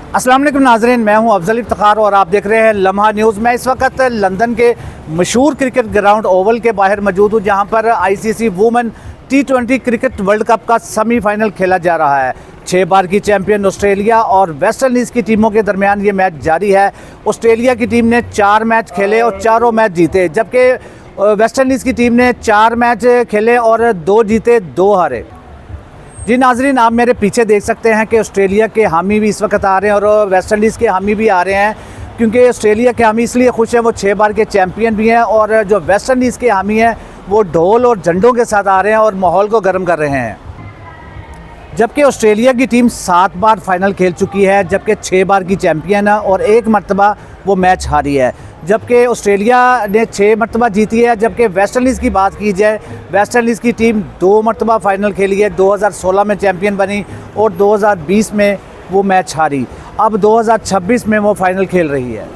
अस्सलाम वालेकुम नाज़रीन, मैं हूं अफजल इफ्तिखार और आप देख रहे हैं लम्हा न्यूज़। मैं इस वक्त लंदन के मशहूर क्रिकेट ग्राउंड ओवल के बाहर मौजूद हूं, जहां पर ICC women T20 cricket world cup का सेमीफाइनल खेला जा रहा है। 6 बार की चैंपियन ऑस्ट्रेलिया और वेस्ट इंडीज़ की टीमों के दरमियान ये मैच जारी है। ऑस्ट्रेलिया की टीम ने 4 मैच खेले और चारों मैच जीते, जबकि वेस्ट इंडीज़ की टीम ने 4 मैच खेले और 2 जीते 2 हारे। जी नाजरीन, आप मेरे पीछे देख सकते हैं कि ऑस्ट्रेलिया के हामी भी इस वक्त आ रहे हैं और वेस्ट इंडीज़ के हामी भी आ रहे हैं, क्योंकि ऑस्ट्रेलिया के हामी इसलिए खुश हैं, वो 6 बार के चैंपियन भी हैं, और जो वेस्ट इंडीज़ के हामी हैं वो ढोल और झंडों के साथ आ रहे हैं और माहौल को गर्म कर रहे हैं। जबकि ऑस्ट्रेलिया की टीम 7 बार फाइनल खेल चुकी है, जबकि 6 बार की चैंपियन है और 1 मरतबा वो मैच हारी है। जबकि ऑस्ट्रेलिया ने 6 मरतबा जीती है, जबकि वेस्ट इंडीज़ की बात की जाए, वेस्ट इंडीज़ की टीम 2 मरतबा फाइनल खेली है। 2016 में चैंपियन बनी और 2020 में वो मैच हारी। अब 2026 में वो फाइनल खेल रही है।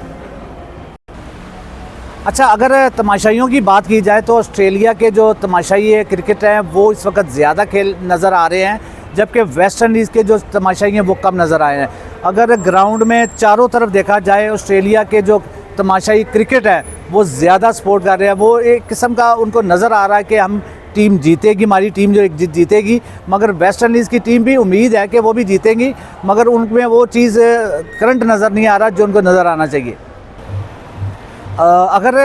अच्छा, अगर तमाशाइयों की बात की जाए तो ऑस्ट्रेलिया के जो तमाशाई क्रिकेट हैं वो इस वक्त ज़्यादा खेल नज़र आ रहे हैं, जबकि वेस्ट इंडीज़ के जो तमाशाई हैं वो कम नज़र आए हैं। अगर ग्राउंड में चारों तरफ देखा जाए, ऑस्ट्रेलिया के जो तमाशाई क्रिकेट है वो ज़्यादा सपोर्ट कर रहे हैं। वो एक किस्म का उनको नज़र आ रहा है कि हम टीम जीतेगी, हमारी टीम जो जीतेगी। मगर वेस्ट इंडीज़ की टीम भी उम्मीद है कि वो भी जीतेंगी, मगर उनमें वो चीज़ करंट नज़र नहीं आ रहा जो उनको नज़र आना चाहिए। अगर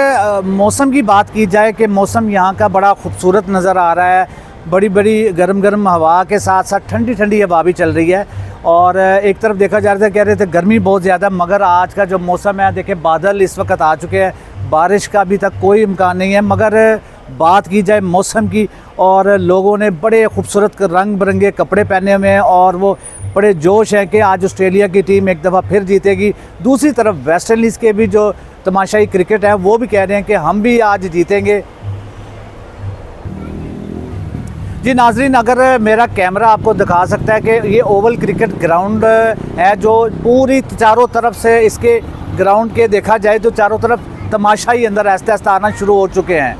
मौसम की बात की जाए कि मौसम यहाँ का बड़ा खूबसूरत नज़र आ रहा है। बड़ी बड़ी गर्म गर्म हवा के साथ साथ ठंडी ठंडी हवा भी चल रही है, और एक तरफ देखा जा रहा था, कह रहे थे गर्मी बहुत ज़्यादा, मगर आज का जो मौसम है, देखिए बादल इस वक्त आ चुके हैं, बारिश का अभी तक कोई इम्कान नहीं है। मगर बात की जाए मौसम की, और लोगों ने बड़े खूबसूरत रंग बिरंगे कपड़े पहने हुए हैं और वो बड़े जोश हैं कि आज ऑस्ट्रेलिया की टीम एक दफ़ा फिर जीतेगी। दूसरी तरफ वेस्ट इंडीज़ के भी जो तमाशाई क्रिकेट है वो भी कह रहे हैं कि हम भी आज जीतेंगे। जी नाजरीन, अगर मेरा कैमरा आपको दिखा सकता है कि ये ओवल क्रिकेट ग्राउंड है, जो पूरी चारों तरफ से इसके ग्राउंड के देखा जाए तो चारों तरफ तमाशाई अंदर आहिस्ता आहिस्ता आना शुरू हो चुके हैं।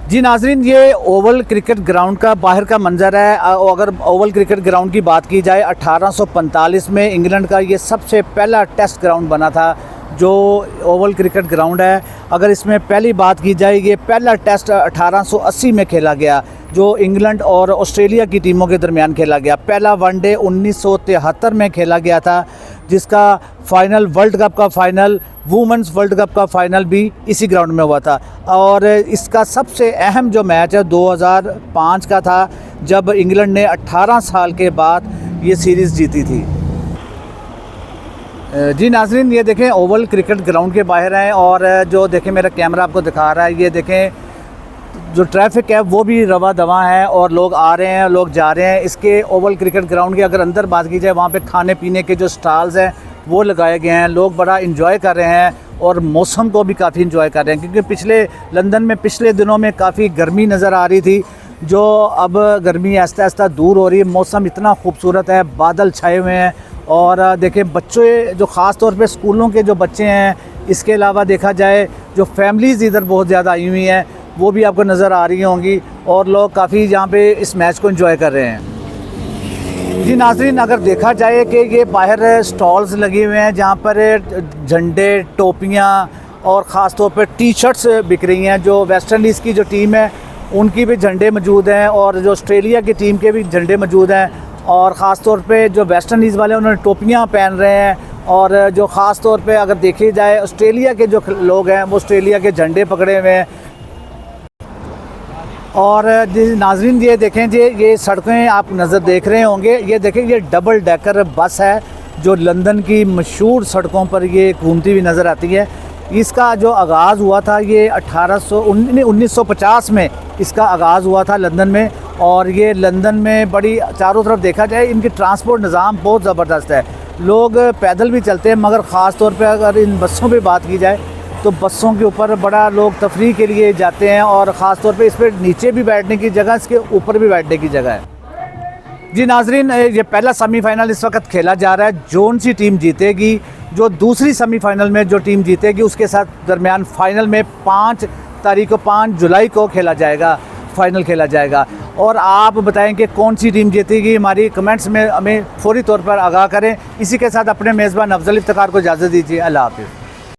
जी नाजरीन, ये ओवल क्रिकेट ग्राउंड का बाहर का मंजर है। अगर ओवल क्रिकेट ग्राउंड की बात की जाए, 1845 में इंग्लैंड का ये सबसे पहला टेस्ट ग्राउंड बना था, जो ओवल क्रिकेट ग्राउंड है। अगर इसमें पहली बात की जाए, ये पहला टेस्ट 1880 में खेला गया, जो इंग्लैंड और ऑस्ट्रेलिया की टीमों के दरमियान खेला गया। पहला वनडे 1973 में खेला गया था, जिसका फाइनल, वर्ल्ड कप का फाइनल, वुमेंस वर्ल्ड कप का फाइनल भी इसी ग्राउंड में हुआ था। और इसका सबसे अहम जो मैच है 2005 का था, जब इंग्लैंड ने 18 साल के बाद ये सीरीज़ जीती थी। जी नाजरीन, ये देखें ओवल क्रिकेट ग्राउंड के बाहर हैं, और जो देखें मेरा कैमरा आपको दिखा रहा है, ये देखें जो ट्रैफिक है वो भी रवा दवा है, और लोग आ रहे हैं, लोग जा रहे हैं। इसके ओवल क्रिकेट ग्राउंड की अगर अंदर बात की जाए, वहाँ पे खाने पीने के जो स्टॉल्स हैं वो लगाए गए हैं। लोग बड़ा इंजॉय कर रहे हैं और मौसम को भी काफ़ी इंजॉय कर रहे हैं, क्योंकि लंदन में पिछले दिनों में काफ़ी गर्मी नज़र आ रही थी, जो अब गर्मी आहिस्ता आहिस्ता दूर हो रही है। मौसम इतना खूबसूरत है, बादल छाए हुए हैं, और देखें बच्चे जो ख़ास तौर पे स्कूलों के जो बच्चे हैं, इसके अलावा देखा जाए जो फैमिलीज़ इधर बहुत ज़्यादा आई हुई हैं, वो भी आपको नज़र आ रही होंगी, और लोग काफ़ी यहाँ पे इस मैच को एंजॉय कर रहे हैं। जी नाजरीन, अगर देखा जाए कि ये बाहर स्टॉल्स लगे हुए हैं, जहाँ पर झंडे, टोपियाँ और ख़ास तौर पर टी-शर्ट्स बिक रही हैं। जो वेस्ट इंडीज़ की जो टीम है उनकी भी झंडे मौजूद हैं, और जो ऑस्ट्रेलिया की टीम के भी झंडे मौजूद हैं, और ख़ास तौर पे जो वेस्ट इंडीज़ वाले उन्होंने टोपियाँ पहन रहे हैं। और जो ख़ास तौर पे अगर देखी जाए, ऑस्ट्रेलिया के जो लोग हैं वो ऑस्ट्रेलिया के झंडे पकड़े हुए हैं। और नाजरीन, ये देखें जी, ये सड़कें आप नज़र देख रहे होंगे, ये देखें, ये डबल डेकर बस है जो लंदन की मशहूर सड़कों पर ये घूमती हुई नज़र आती है। इसका जो आगाज़ हुआ था ये 1950 में इसका आगाज़ हुआ था लंदन में, और ये लंदन में बड़ी चारों तरफ देखा जाए इनकी ट्रांसपोर्ट निज़ाम बहुत ज़बरदस्त है। लोग पैदल भी चलते हैं, मगर ख़ास तौर पे अगर इन बसों पे बात की जाए तो बसों के ऊपर बड़ा लोग तफरीह के लिए जाते हैं, और ख़ास तौर पे इस पर नीचे भी बैठने की जगह, इसके ऊपर भी बैठने की जगह है। जी नाजरीन, ये पहला सेमीफाइनल इस वक्त खेला जा रहा है। जोन सी टीम जीतेगी, जो दूसरी सेमीफाइनल में जो टीम जीतेगी उसके साथ दरमियान फ़ाइनल में 5 जुलाई को खेला जाएगा। फ़ाइनल खेला जाएगा। और आप बताएं कि कौन सी टीम जीतेगी, हमारी कमेंट्स में हमें फ़ौरी तौर पर आगाह करें। इसी के साथ अपने मेज़बान अफजल इफ्तिखार को इजाज़त दीजिए। अल्लाह हाफ़िज़।